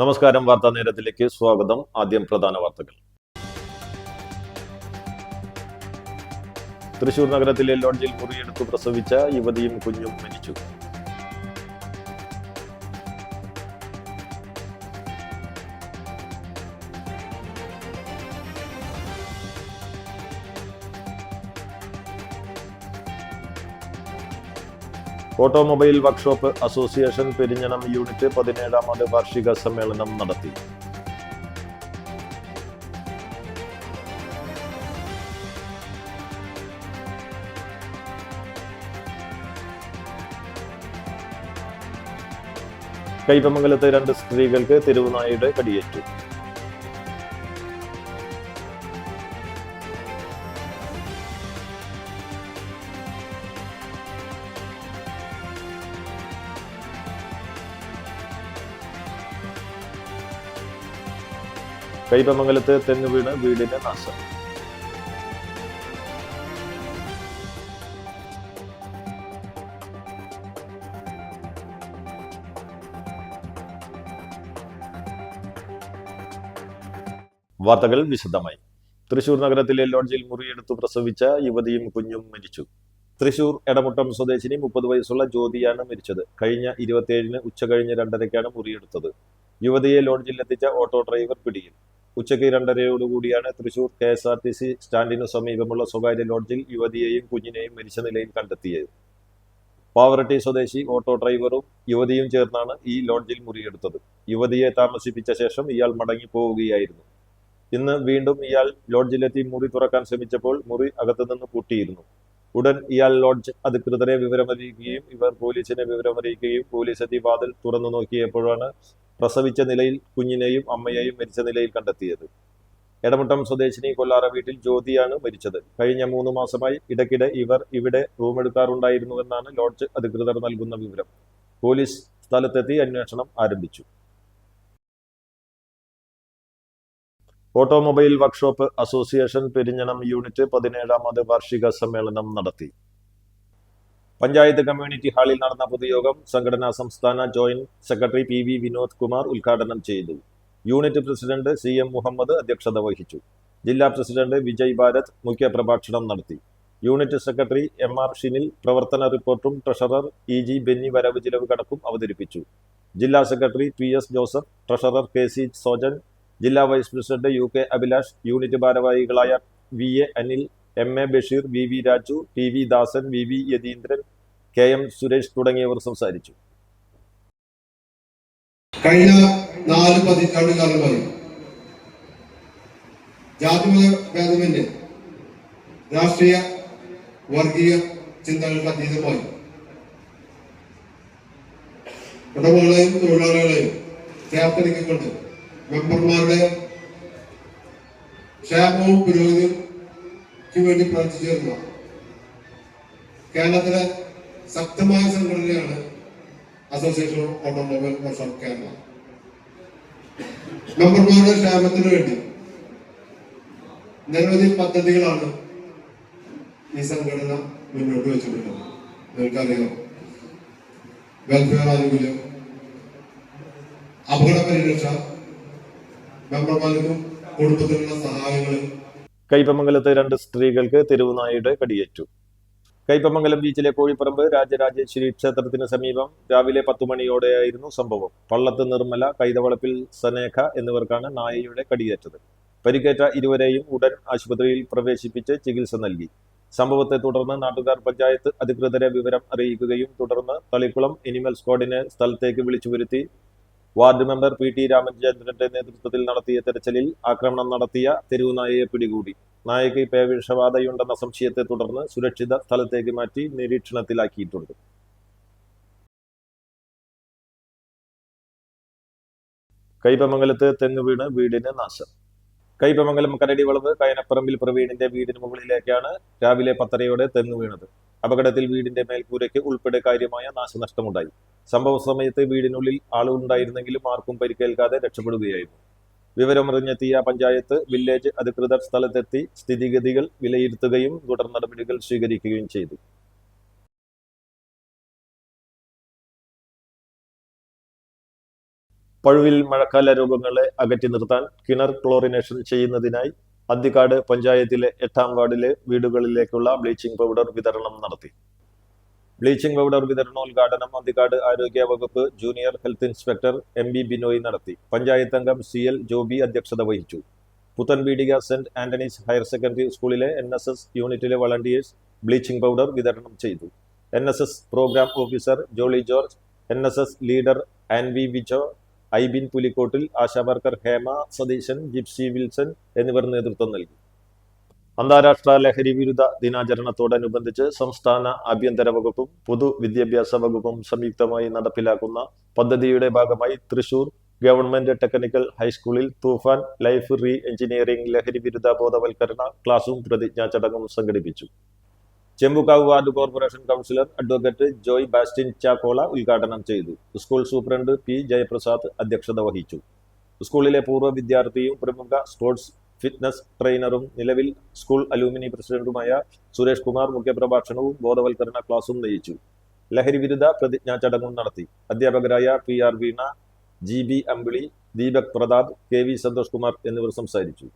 നമസ്കാരം. വാർത്താ നേരത്തിലേക്ക് സ്വാഗതം. ആദ്യം പ്രധാന വാർത്തകൾ. തൃശൂർ നഗരത്തിലെ ലോഡ്ജിൽ മുറിയെടുത്തു പ്രസവിച്ച യുവതിയും കുഞ്ഞും മരിച്ചു. ഓട്ടോമൊബൈൽ വർക്ക്ഷോപ്പ് അസോസിയേഷൻ പെരിഞ്ഞണം യൂണിറ്റ് 17ാമത് വാർഷിക സമ്മേളനം നടത്തി. കയ്പമംഗലത്തെ 2 സ്ത്രീകൾക്ക് തെരുവുനായയുടെ കടിയേറ്റു. കയ്പമംഗലത്ത് തെങ്ങുവീണ് വീടിന് നാശം. വാർത്തകൾ വിശദമായി. തൃശൂർ നഗരത്തിലെ ലോഡ്ജിൽ മുറിയെടുത്തു പ്രസവിച്ച യുവതിയും കുഞ്ഞും മരിച്ചു. തൃശൂർ എടമുട്ടം സ്വദേശിനി 30 വയസ്സുള്ള ജ്യോതിയാണ് മരിച്ചത്. കഴിഞ്ഞ 27-ന് ഉച്ചകഴിഞ്ഞ് 2:30-ക്കാണ് മുറിയെടുത്തത്. യുവതിയെ ലോഡ്ജിലെത്തിച്ച ഓട്ടോ ഡ്രൈവർ പിടിയിൽ. ഉച്ചയ്ക്ക് 2:30യോടുകൂടിയാണ് തൃശൂർ KSRTC സ്റ്റാൻഡിനു സമീപമുള്ള സ്വകാര്യ ലോഡ്ജിൽ യുവതിയെയും കുഞ്ഞിനെയും മരിച്ച നിലയിൽ കണ്ടെത്തിയത്. പാവറട്ടി സ്വദേശി ഓട്ടോ ഡ്രൈവറും യുവതിയും ചേർന്നാണ് ഈ ലോഡ്ജിൽ മുറിയെടുത്തത്. യുവതിയെ താമസിപ്പിച്ച ശേഷം ഇയാൾ മടങ്ങിപ്പോവുകയായിരുന്നു. ഇന്ന് വീണ്ടും ഇയാൾ ലോഡ്ജിലെത്തി മുറി തുറക്കാൻ ശ്രമിച്ചപ്പോൾ മുറി അകത്തുനിന്ന് പൂട്ടിയിരുന്നു. ഉടൻ ഇയാൾ ലോഡ്ജ് അധികൃതരെ വിവരമറിയിക്കുകയും ഇവർ പോലീസിനെ വിവരമറിയിക്കുകയും പോലീസ് എത്തി വാതിൽ തുറന്നു നോക്കിയപ്പോഴാണ് പ്രസവിച്ച നിലയിൽ കുഞ്ഞിനെയും അമ്മയെയും മരിച്ച നിലയിൽ കണ്ടെത്തിയത്. എടമുട്ടം സ്വദേശിനി കൊല്ലാറ വീട്ടിൽ ജ്യോതിയാണ് മരിച്ചത്. കഴിഞ്ഞ 3 മാസമായി ഇടയ്ക്കിടെ ഇവർ ഇവിടെ റൂമെടുക്കാറുണ്ടായിരുന്നുവെന്നാണ് ലോഡ്ജ് അധികൃതർ നൽകുന്ന വിവരം. പോലീസ് സ്ഥലത്തെത്തി അന്വേഷണം ആരംഭിച്ചു. ഓട്ടോമൊബൈൽ വർക്ക്ഷോപ്പ് അസോസിയേഷൻ പെരിഞ്ഞണം യൂണിറ്റ് 17ാമത് വാർഷിക സമ്മേളനം നടത്തി. പഞ്ചായത്ത് കമ്മ്യൂണിറ്റി ഹാളിൽ നടന്ന പൊതുയോഗം സംഘടനാ സംസ്ഥാന joint secretary PV Vinod Kumar ഉദ്ഘാടനം ചെയ്തു. യൂണിറ്റ് പ്രസിഡന്റ് CM മുഹമ്മദ് അധ്യക്ഷത വഹിച്ചു. ജില്ലാ പ്രസിഡന്റ് വിജയ് ഭാരത് മുഖ്യപ്രഭാഷണം നടത്തി. യൂണിറ്റ് സെക്രട്ടറി MR ഷിനിൽ പ്രവർത്തന റിപ്പോർട്ടും ട്രഷറർ EG ബെന്നി വരവ് ചിലവ് കണക്കും അവതരിപ്പിച്ചു. ജില്ലാ secretary PS Joseph, treasurer KC Sojan, ജില്ലാ vice president UK Abhilash, unit ഭാരവാഹികളായ VA Anil, MA Basheer, VV Raju, TV Dasan, VV Yatheendran, KM Suresh തുടങ്ങിയവർ സംസാരിച്ചു. കഴിഞ്ഞ 4 പതിറ്റാണ്ടുകാലമായി ജാതിമത ഭേദമന്യേ രാഷ്ട്രീയ വർഗീയ ചിന്തകൾക്ക് അതീതമായി ഉടമകളെയും തൊഴിലാളികളെയും ചേർത്തിണക്കിക്കൊണ്ട് മെമ്പർമാരുടെ ക്ഷേമവും പുരോഗതിക്ക് വേണ്ടി പ്രവർത്തിച്ചിരുന്ന കേരളത്തിലെ ശക്തമായ സംഘടനയാണ് association of automobile workshop Kerala. മെമ്പർമാരുടെ ക്ഷേമത്തിന് വേണ്ടി നിരവധി പദ്ധതികളാണ് ഈ സംഘടന മുന്നോട്ട് വെച്ചിട്ടുള്ളത്. നിങ്ങൾക്കറിയാം, വെൽഫെയർ ആനുകൂല്യം, അപകട പരിരക്ഷ, മെമ്പർമാർക്കും കുടുംബത്തിനുള്ള സഹായങ്ങൾ. കയ്പമംഗലത്തെ 2 സ്ത്രീകൾക്ക് തെരുവുനായയുടെ കടിയേറ്റു. കയ്പമംഗലം ബീച്ചിലെ കോഴിപ്പറമ്പ് രാജരാജേശ്വരി ക്ഷേത്രത്തിന് സമീപം രാവിലെ 10 മണിയോടെയായിരുന്നു സംഭവം. പള്ളത്ത് നിർമ്മല, കൈതവളപ്പിൽ സനേഖ എന്നിവർക്കാണ് നായയുടെ കടിയേറ്റത്. പരിക്കേറ്റ ഇരുവരെയും ഉടൻ ആശുപത്രിയിൽ പ്രവേശിപ്പിച്ച് ചികിത്സ നൽകി. സംഭവത്തെ തുടർന്ന് നാട്ടുകാർ പഞ്ചായത്ത് അധികൃതരെ വിവരം അറിയിക്കുകയും തുടർന്ന് തളിക്കുളം എനിമൽ സ്ക്വാഡിനെ സ്ഥലത്തേക്ക് വിളിച്ചു വരുത്തി. വാർഡ് മെമ്പർ PT രാമചന്ദ്രന്റെ നേതൃത്വത്തിൽ നടത്തിയ തെരച്ചിലിൽ ആക്രമണം നടത്തിയ തെരുവുനായയെ പിടികൂടി. നായയ്ക്ക് പേവിഷബാധയുണ്ടെന്ന സംശയത്തെ തുടർന്ന് സുരക്ഷിത സ്ഥലത്തേക്ക് മാറ്റി നിരീക്ഷണത്തിലാക്കിയിട്ടുണ്ട്. കയ്പമംഗലത്ത് തെങ്ങുവീണ് വീടിന് നാശം. കയ്പമംഗലം കരടി വളവ് കയനപ്പറമ്പിൽ പ്രവീണിന്റെ വീടിന് മുകളിലേക്കാണ് രാവിലെ 10:30-യോടെ തെങ്ങ് വീണത്. അപകടത്തിൽ വീടിന്റെ മേൽക്കൂരയ്ക്ക് ഉൾപ്പെടെ കാര്യമായ നാശനഷ്ടമുണ്ടായി. സംഭവ സമയത്ത് വീടിനുള്ളിൽ ആളുണ്ടായിരുന്നെങ്കിലും ആർക്കും പരിക്കേൽക്കാതെ രക്ഷപ്പെടുകയായിരുന്നു. വിവരമറിഞ്ഞെത്തിയ പഞ്ചായത്ത്, വില്ലേജ് അധികൃതർ സ്ഥലത്തെത്തി സ്ഥിതിഗതികൾ വിലയിരുത്തുകയും തുടർ നടപടികൾ സ്വീകരിക്കുകയും ചെയ്തു. പഴുവിൽ മഴക്കാല രോഗങ്ങളെ അകറ്റി നിർത്താൻ കിണർ ക്ലോറിനേഷൻ ചെയ്യുന്നതിനായി അന്തിക്കാട് പഞ്ചായത്തിലെ 8-ാം വാർഡിലെ വീടുകളിലേക്കുള്ള ബ്ലീച്ചിംഗ് പൗഡർ വിതരണം നടത്തി. ബ്ലീച്ചിംഗ് പൗഡർ വിതരണോദ്ഘാടനം അന്തിക്കാട് ആരോഗ്യ വകുപ്പ് junior health inspector MB Binoy നടത്തി. പഞ്ചായത്ത് അംഗം CL ജോബി അധ്യക്ഷത വഹിച്ചു. Puthenpeedika saint Antony's higher secondary സ്കൂളിലെ NSS യൂണിറ്റിലെ വളണ്ടിയേഴ്സ് ബ്ലീച്ചിംഗ് പൗഡർ വിതരണം ചെയ്തു. NSS programme officer Jolly George, NSS leader Anvi Vijo, Aibin Pulikkottil, ASHA worker Hema Satheesan, Gipsy Wilson എന്നിവർ നേതൃത്വം നൽകി. അന്താരാഷ്ട്ര ലഹരി വിരുദ്ധ ദിനാചരണത്തോടനുബന്ധിച്ച് സംസ്ഥാന ആഭ്യന്തര വകുപ്പും പൊതുവിദ്യാഭ്യാസ വകുപ്പും സംയുക്തമായി നടപ്പിലാക്കുന്ന പദ്ധതിയുടെ ഭാഗമായി തൃശൂർ ഗവൺമെന്റ് ടെക്നിക്കൽ ഹൈസ്കൂളിൽ തൂഫാൻ ലൈഫ് റീ എഞ്ചിനീയറിംഗ് ലഹരി വിരുദ്ധ ബോധവൽക്കരണ ക്ലാസും പ്രതിജ്ഞാ ചടങ്ങും സംഘടിപ്പിച്ചു. Chembukkavu ward corporation councillor advocate Joy Bastin Chakkola ഉദ്ഘാടനം ചെയ്തു. സ്കൂൾ സൂപ്രണ്ട് P ജയപ്രസാദ് അധ്യക്ഷത വഹിച്ചു. സ്കൂളിലെ പൂർവ്വ വിദ്യാർത്ഥിയും പ്രമുഖ സ്പോർട്സ് ഫിറ്റ്നസ് ട്രെയിനറും നിലവിൽ സ്കൂൾ അലൂമിനി പ്രസിഡന്റുമായ സുരേഷ് കുമാർ മുഖ്യപ്രഭാഷണവും ബോധവൽക്കരണ ക്ലാസും നയിച്ചു. ലഹരി വിരുദ്ധ പ്രതിജ്ഞാ ചടങ്ങും നടത്തി. അധ്യാപകരായ PR വീണ, GB അമ്പിളി, ദീപക് പ്രതാപ്, KV സന്തോഷ് കുമാർ എന്നിവർ സംസാരിച്ചു.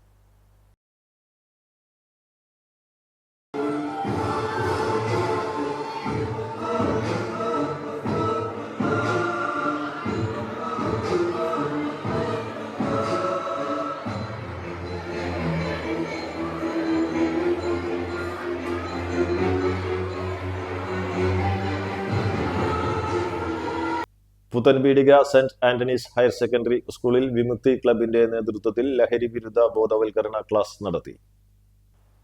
Puthenpeedika saint Antony's higher secondary സ്കൂളിൽ വിമുക്തി ക്ലബിന്റെ നേതൃത്വത്തിൽ ലഹരി വിരുദ്ധ ബോധവൽക്കരണ ക്ലാസ് നടത്തി.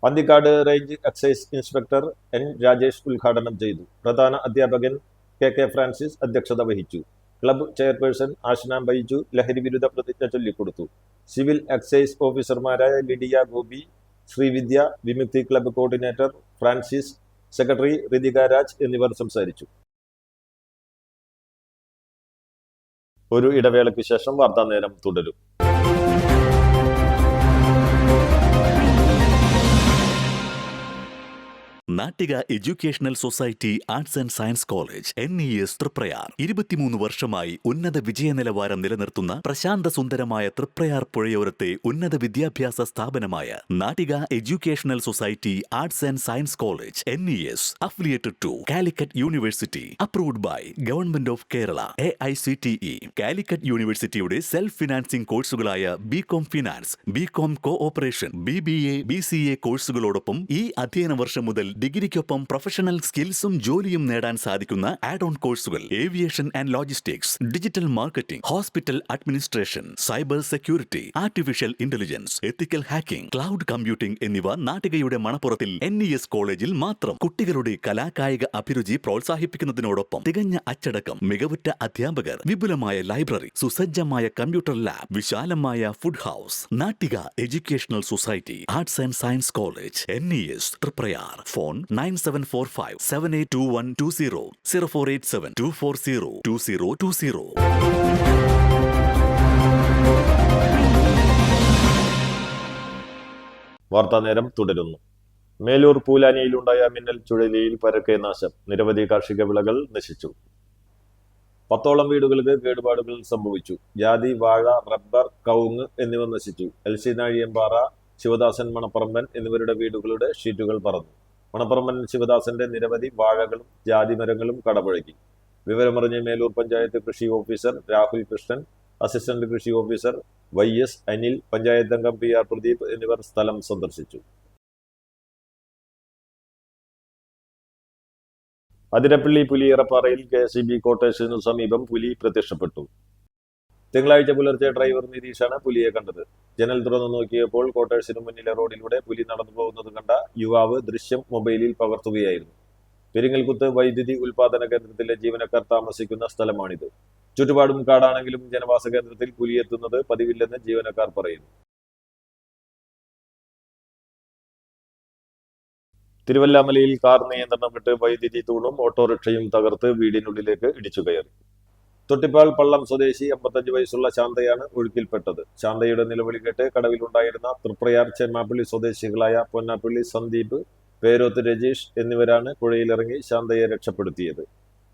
Anthikad range excise inspector N Rajesh ഉദ്ഘാടനം ചെയ്തു. പ്രധാന അധ്യാപകൻ KK ഫ്രാൻസിസ് അധ്യക്ഷത വഹിച്ചു. ക്ലബ് ചെയർപേഴ്സൺ ആഷ്ന ബൈജു ലഹരി വിരുദ്ധ പ്രതിജ്ഞ ചൊല്ലിക്കൊടുത്തു. സിവിൽ എക്സൈസ് ഓഫീസർമാരായ Lydia Gopi, Sreevidya, Vimukthi club coordinator Francis, secretary Rithika Raj എന്നിവർ സംസാരിച്ചു. ഒരു ഇടവേളയ്ക്ക് ശേഷം വാർത്താ നേരം തുടരും. Nattika educational society arts and science college NES Triprayar 23 വർഷമായി ഉന്നത വിജയ നിലവാരം നിലനിർത്തുന്ന പ്രശാന്ത സുന്ദരമായ തൃപ്രയാർ പുഴയോരത്തെ ഉന്നത വിദ്യാഭ്യാസ സ്ഥാപനമായ Nattika educational society arts and science college NES affiliated to Calicut university, approved by government of Kerala, AICTE. Calicut യൂണിവേഴ്സിറ്റിയുടെ സെൽഫ് ഫിനാൻസിംഗ് കോഴ്സുകളായ BCom finance, BCom cooperation, BBA, BCA കോഴ്സുകളോടൊപ്പം ഈ അധ്യയന വർഷം മുതൽ ഡിഗ്രിക്കൊപ്പം പ്രൊഫഷണൽ സ്കിൽസും ജോലിയും നേടാൻ സാധിക്കുന്ന ആഡ് ഓൺ കോഴ്സുകൾ aviation and logistics, digital marketing, hospital administration, cyber security, artificial intelligence, ethical hacking, cloud computing എന്നിവ നാട്ടികയുടെ മണപ്പുറത്തിൽ NES കോളേജിൽ മാത്രം. കുട്ടികളുടെ കലാകായിക അഭിരുചി പ്രോത്സാഹിപ്പിക്കുന്നതിനോടൊപ്പം തികഞ്ഞ അച്ചടക്കം, മികവുറ്റ അധ്യാപകർ, വിപുലമായ ലൈബ്രറി, സുസജ്ജമായ കമ്പ്യൂട്ടർ ലാബ്, വിശാലമായ food house. Nattika educational society arts and science college NES Thriprayar. Phone 9745782120, 048724022020. വാർത്താ നേരം തുടരുന്നു. മേലൂർ പൂലാനിയിലുണ്ടായ മിന്നൽ ചുഴലിയിൽ പരക്കെ നാശം. നിരവധി കാർഷിക വിളകൾ നശിച്ചു. 10ഓളം വീടുകൾക്ക് കേടുപാടുകൾ സംഭവിച്ചു. ജാതി, വാഴ, റബ്ബർ, കവുങ്ങ് എന്നിവ നശിച്ചു. LC നാഴിയമ്പാറ, ശിവദാസൻ മണപ്പറമ്പൻ എന്നിവരുടെ വീടുകളുടെ ഷീറ്റുകൾ പറന്നു. മണപ്പറമ്പൻ ശിവദാസന്റെ നിരവധി വാഴകളും ജാതിമരങ്ങളും കടപുഴകി. വിവരമറിഞ്ഞ മേലൂർ പഞ്ചായത്ത് കൃഷി ഓഫീസർ രാഹുൽ കൃഷ്ണൻ, അസിസ്റ്റന്റ് കൃഷി ഓഫീസർ YS അനിൽ, പഞ്ചായത്ത് അംഗം PR പ്രദീപ് എന്നിവർ സ്ഥലം സന്ദർശിച്ചു. അതിരപ്പള്ളി പുലിയേറപ്പാറയിൽ KSEB ക്വാർട്ടേഴ്സിനു സമീപം പുലി പ്രത്യക്ഷപ്പെട്ടു. തിങ്കളാഴ്ച പുലർച്ചെ ഡ്രൈവർ നിരീഷാണ് പുലിയെ കണ്ടത്. ജനൽ തുറന്നു നോക്കിയപ്പോൾ ക്വാർട്ടേഴ്സിനു മുന്നിലെ റോഡിലൂടെ പുലി നടന്നു പോകുന്നത് കണ്ട യുവാവ് ദൃശ്യം മൊബൈലിൽ പകർത്തുകയായിരുന്നു. പെരിങ്ങൽകുത്ത് വൈദ്യുതി ഉൽപാദന കേന്ദ്രത്തിലെ ജീവനക്കാർ താമസിക്കുന്ന സ്ഥലമാണിത്. ചുറ്റുപാടും കാടാണെങ്കിലും ജനവാസ കേന്ദ്രത്തിൽ പുലിയെത്തുന്നത് പതിവില്ലെന്ന് ജീവനക്കാർ പറയുന്നു. തിരുവല്ലാമലയിൽ കാർ നിയന്ത്രണം വിട്ട് വൈദ്യുതി തൂണും ഓട്ടോറിക്ഷയും തകർത്ത് വീടിനുള്ളിലേക്ക് ഇടിച്ചു കയറി. തൊട്ടിപ്പാൽ പള്ളം സ്വദേശി 55 വയസ്സുള്ള ശാന്തയാണ് ഒഴുക്കിൽപ്പെട്ടത്. ശാന്തയുടെ നിലവിളി കേട്ട് കടവിലുണ്ടായിരുന്ന തൃപ്രയാർ ചെമ്മാപ്പള്ളി സ്വദേശികളായ പൊന്നാപ്പള്ളി സന്ദീപ്, പേരോത്ത് രജീഷ് എന്നിവരാണ് പുഴയിലിറങ്ങി ശാന്തയെ രക്ഷപ്പെടുത്തിയത്.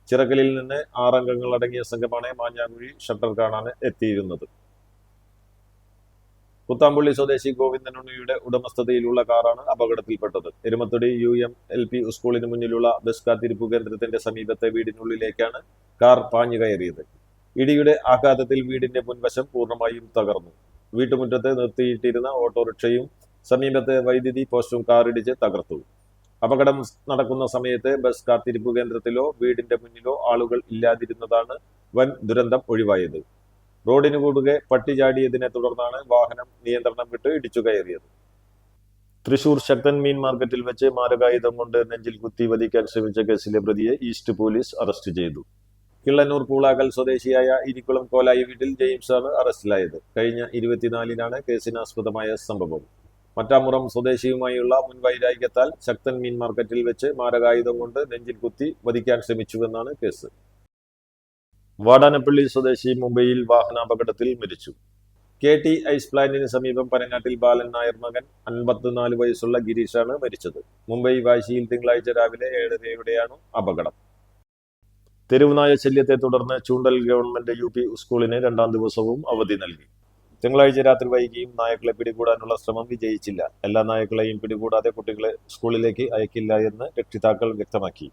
ചിറക്കലിൽ നിന്ന് 6 അംഗങ്ങൾ അടങ്ങിയ സംഘമാണ് മാഞ്ഞാകുഴി ഷട്ടർ കാണാൻ എത്തിയിരുന്നത്. കുത്താമ്പുള്ളി സ്വദേശി ഗോവിന്ദനുണ്ണിയുടെ ഉടമസ്ഥതയിലുള്ള കാറാണ് അപകടത്തിൽപ്പെട്ടത്. എരുമത്തൊടി UMLP സ്കൂളിന് മുന്നിലുള്ള ബസ് കാത്തിരിപ്പ് കേന്ദ്രത്തിന്റെ സമീപത്തെ വീടിനുള്ളിലേക്കാണ് കാർ പാഞ്ഞു കയറിയത്. ഇടിയുടെ ആഘാതത്തിൽ വീടിന്റെ മുൻവശം പൂർണ്ണമായും തകർന്നു. വീട്ടുമുറ്റത്ത് നിർത്തിയിട്ടിരുന്ന ഓട്ടോറിക്ഷയും സമീപത്തെ വൈദ്യുതി പോസ്റ്റും കാറിടിച്ച് തകർത്തു. അപകടം നടക്കുന്ന സമയത്ത് ബസ് കാത്തിരിപ്പ് കേന്ദ്രത്തിലോ വീടിന്റെ മുന്നിലോ ആളുകൾ ഇല്ലാതിരുന്നതാണ് വൻ ദുരന്തം ഒഴിവായത്. റോഡിന് കുറുകെ പട്ടി ചാടിയതിനെ തുടർന്നാണ് വാഹനം നിയന്ത്രണം വിട്ട് ഇടിച്ചു കയറിയത്. തൃശൂർ ശക്തൻ മീൻ മാർക്കറ്റിൽ വെച്ച് മാരകായുധം കൊണ്ട് നെഞ്ചിൽ കുത്തി വധിക്കാൻ ശ്രമിച്ച കേസിലെ പ്രതിയെ ഈസ്റ്റ് പോലീസ് അറസ്റ്റ് ചെയ്തു. കിള്ളന്നൂർ പൂളാകൽ സ്വദേശിയായ ഇരിക്കുളം കോലായി വീട്ടിൽ ജെയിംസാണ് അറസ്റ്റിലായത്. കഴിഞ്ഞ 24-നാണ് കേസിനാസ്പദമായ സംഭവം. മറ്റാമുറം സ്വദേശിയുമായുള്ള മുൻവൈരാഗ്യത്താൽ ശക്തൻ മീൻ മാർക്കറ്റിൽ വെച്ച് മാരകായുധം കൊണ്ട് നെഞ്ചിൽ കുത്തി വധിക്കാൻ ശ്രമിച്ചുവെന്നാണ് കേസ്. വാടാനപ്പള്ളി സ്വദേശി മുംബൈയിൽ വാഹനാപകടത്തിൽ മരിച്ചു. KT ഐസ് പ്ലാന്റിന് സമീപം പനങ്ങാട്ടിൽ ബാലൻ നായർ മകൻ 54 വയസ്സുള്ള ഗിരീഷാണ് മരിച്ചത്. മുംബൈ വാശിയിൽ തിങ്കളാഴ്ച രാവിലെ 7:30യോടെയാണ് അപകടം. തെരുവുനായ ശല്യത്തെ തുടർന്ന് ചൂണ്ടൽ ഗവൺമെന്റ് UP സ്കൂളിന് 2ാം ദിവസവും അവധി നൽകി. തിങ്കളാഴ്ച രാത്രി വൈകിയും നായകളെ പിടികൂടാനുള്ള ശ്രമം വിജയിച്ചില്ല. എല്ലാ നായകളെയും പിടികൂടാതെ കുട്ടികളെ സ്കൂളിലേക്ക് അയക്കില്ല എന്ന് രക്ഷിതാക്കൾ വ്യക്തമാക്കി.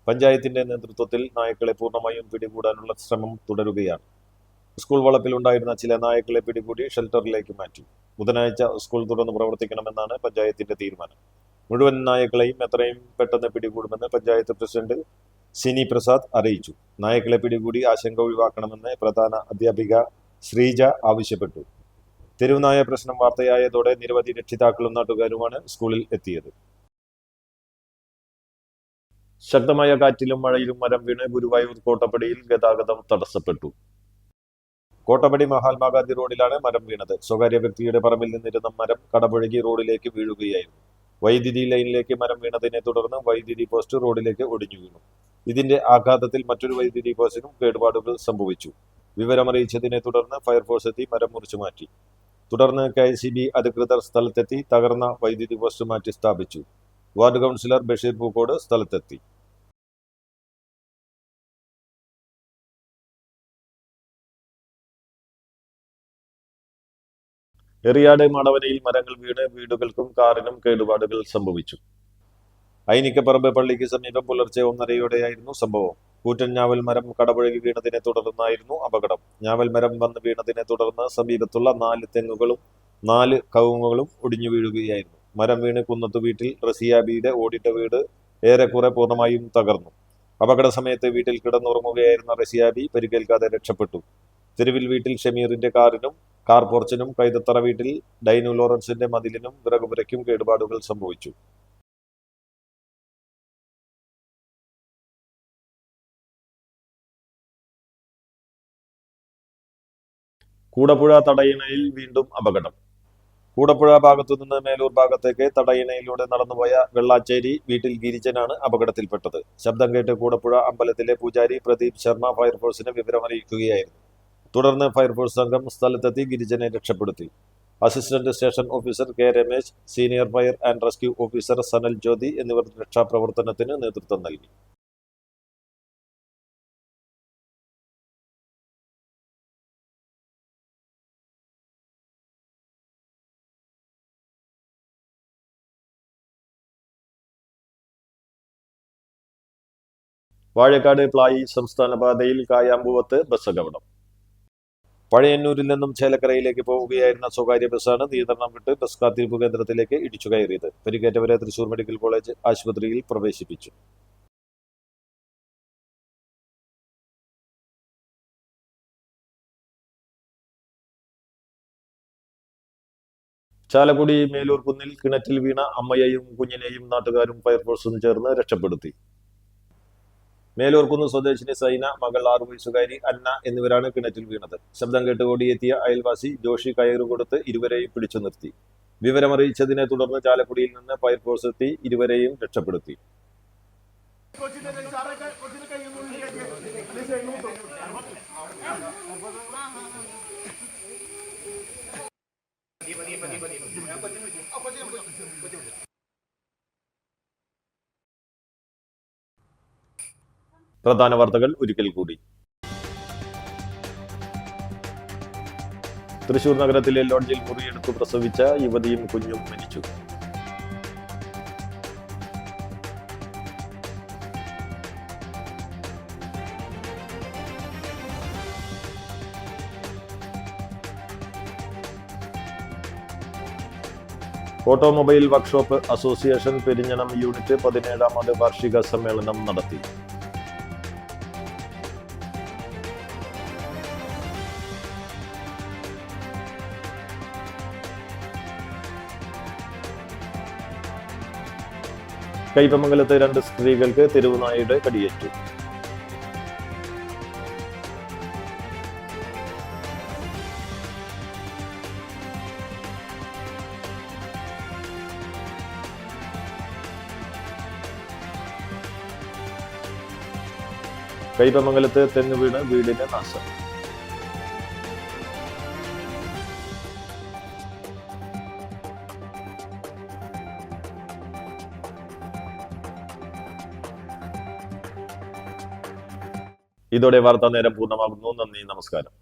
പഞ്ചായത്തിന്റെ നേതൃത്വത്തിൽ നായകളെ പൂർണ്ണമായും പിടികൂടാനുള്ള ശ്രമം തുടരുകയാണ്. സ്കൂൾ വളപ്പിലുണ്ടായിരുന്ന ചില നായകളെ പിടികൂടി ഷെൽട്ടറിലേക്ക് മാറ്റി. ബുധനാഴ്ച സ്കൂൾ തുറന്ന് പ്രവർത്തിക്കണമെന്നാണ് പഞ്ചായത്തിന്റെ തീരുമാനം. മുഴുവൻ നായകളെയും എത്രയും പെട്ടെന്ന് പിടികൂടുമെന്ന് പഞ്ചായത്ത് പ്രസിഡന്റ് സിനി പ്രസാദ് അറിയിച്ചു. നായകളെ പിടികൂടി ആശങ്ക ഒഴിവാക്കണമെന്ന് പ്രധാന അധ്യാപിക ശ്രീജ ആവശ്യപ്പെട്ടു. തെരുവുനായ പ്രശ്നം വാർത്തയായതോടെ നിരവധി രക്ഷിതാക്കളും നാട്ടുകാരുമാണ് സ്കൂളിൽ എത്തിയത്. ശക്തമായ കാറ്റിലും മഴയിലും മരം വീണ് ഗുരുവായൂർ കോട്ടപ്പടിയിൽ ഗതാഗതം തടസ്സപ്പെട്ടു. കോട്ടപ്പടി മഹാത്മാഗാന്ധി റോഡിലാണ് മരം വീണത്. സ്വകാര്യ വ്യക്തിയുടെ പറമ്പിൽ നിന്നിരുന്ന മരം കടപുഴകി റോഡിലേക്ക് വീഴുകയായിരുന്നു. വൈദ്യുതി ലൈനിലേക്ക് മരം വീണതിനെ തുടർന്ന് വൈദ്യുതി പോസ്റ്റ് റോഡിലേക്ക് ഒടിഞ്ഞു വീണു. ഇതിന്റെ ആഘാതത്തിൽ മറ്റൊരു വൈദ്യുതി പോസ്റ്റിനും കേടുപാടുകൾ സംഭവിച്ചു. വിവരമറിയിച്ചതിനെ തുടർന്ന് ഫയർഫോഴ്സ് എത്തി മരം മുറിച്ചു മാറ്റി. തുടർന്ന് KICB അധികൃതർ സ്ഥലത്തെത്തി തകർന്ന വൈദ്യുതി പോസ്റ്റ് മാറ്റി സ്ഥാപിച്ചു. വാർഡ് കൗൺസിലർ ബഷീർ പൂക്കോട് സ്ഥലത്തെത്തി. എറിയാട് മടവനയിൽ മരങ്ങൾ വീണ് വീടുകൾക്കും കാറിനും കേടുപാടുകൾ സംഭവിച്ചു. ഐനിക്കപ്പറമ്പ് പള്ളിക്ക് സമീപം പുലർച്ചെ 1:30യോടെയായിരുന്നു സംഭവം. കൂറ്റൻ ഞാവൽ മരം കടപുഴകി വീണതിനെ തുടർന്നായിരുന്നു അപകടം. ഞാവൽ മരം വന്ന് വീണതിനെ തുടർന്ന് സമീപത്തുള്ള 4 തെങ്ങുകളും 4 കവുങ്ങുകളും ഒടിഞ്ഞു വീഴുകയായിരുന്നു. മരം വീണ് കുന്നത്തു വീട്ടിൽ റസിയാബിയുടെ ഓടിട്ട വീട് ഏറെക്കുറെ പൂർണ്ണമായും തകർന്നു. അപകട സമയത്ത് വീട്ടിൽ കിടന്നുറങ്ങുകയായിരുന്ന റസിയാബി പരിക്കേൽക്കാതെ രക്ഷപ്പെട്ടു. തെരുവിൽ വീട്ടിൽ ഷമീറിന്റെ കാറിനും കാർ പോർച്ചിനും കൈതത്തറ വീട്ടിൽ ഡൈനു ലോറൻസിന്റെ മതിലിനും വിറകുപുരയ്ക്കും കേടുപാടുകൾ സംഭവിച്ചു. കൂടപ്പുഴ തടയിണയിൽ വീണ്ടും അപകടം. കൂടപ്പുഴ ഭാഗത്തുനിന്ന് മേലൂർ ഭാഗത്തേക്ക് തടയിണയിലൂടെ നടന്നുപോയ വെള്ളാച്ചേരി വീട്ടിൽ ഗിരിജനാണ് അപകടത്തിൽപ്പെട്ടത്. ശബ്ദം കേട്ട് കൂടപ്പുഴ അമ്പലത്തിലെ പൂജാരി പ്രദീപ് ശർമ്മ ഫയർഫോഴ്സിന് വിവരമറിയിക്കുകയായിരുന്നു. തുടർന്ന് ഫയർഫോഴ്സ് സംഘം സ്ഥലത്തെത്തി ഗിരിജനെ രക്ഷപ്പെടുത്തി. Assistant station officer K Ramesh, senior fire and rescue officer Sanal Jyothi എന്നിവർ രക്ഷാപ്രവർത്തനത്തിന് നേതൃത്വം നൽകി. വാഴക്കാട് പ്ലായി സംസ്ഥാന പാതയിൽ കായാമ്പൂവത്ത് ബസ് അപകടം. പഴയന്നൂരിൽ നിന്നും ചേലക്കരയിലേക്ക് പോവുകയായിരുന്ന സ്വകാര്യ ബസ്സാണ് നിയന്ത്രണം വിട്ട് ബസ് കാത്തിരിപ്പ് കേന്ദ്രത്തിലേക്ക് ഇടിച്ചു കയറിയത്. പരിക്കേറ്റവരെ തൃശൂർ മെഡിക്കൽ കോളേജ് ആശുപത്രിയിൽ പ്രവേശിപ്പിച്ചു. ചാലക്കുടി മേലൂർ കുന്നിൽ കിണറ്റിൽ വീണ അമ്മയെയും കുഞ്ഞിനെയും നാട്ടുകാരും ഫയർഫോഴ്സും ചേർന്ന് രക്ഷപ്പെടുത്തി. മേലൂർക്കുന്ന് സ്വദേശിനി സൈന, മകൾ 6 വയസ്സുകാരി അന്ന എന്നിവരാണ് കിണറ്റിൽ വീണത്. ശബ്ദം കേട്ട് ഓടിയെത്തിയ അയൽവാസി ജോഷി കയറുകൊടുത്ത് ഇരുവരെയും പിടിച്ചു നിർത്തി. വിവരമറിയിച്ചതിനെ തുടർന്ന് ചാലക്കുടിയിൽ നിന്ന് ഫയർഫോഴ്സ് എത്തി ഇരുവരെയും രക്ഷപ്പെടുത്തി. പ്രധാന വാർത്തകൾ ഒരിക്കൽ കൂടി. തൃശൂർ നഗരത്തിലെ ലോഡ്ജിൽ മുറിയെടുത്തു പ്രസവിച്ച യുവതിയും കുഞ്ഞും മരിച്ചു. ഓട്ടോമൊബൈൽ വർക്ക്ഷോപ്പ് അസോസിയേഷൻ പെരിഞ്ഞണം യൂണിറ്റ് 17ാമത് വാർഷിക സമ്മേളനം നടത്തി. കൈപ്പമംഗലത്ത് 2 സ്ത്രീകൾക്ക് തെരുവുനായയുടെ കടിയേറ്റു. കൈപ്പമംഗലത്ത് തെങ്ങ് വീണ് വീടിന് നാശം. ഇതോടെ വാർത്താ നേരം പൂർണ്ണമാകുന്നു. നന്ദി, നമസ്കാരം.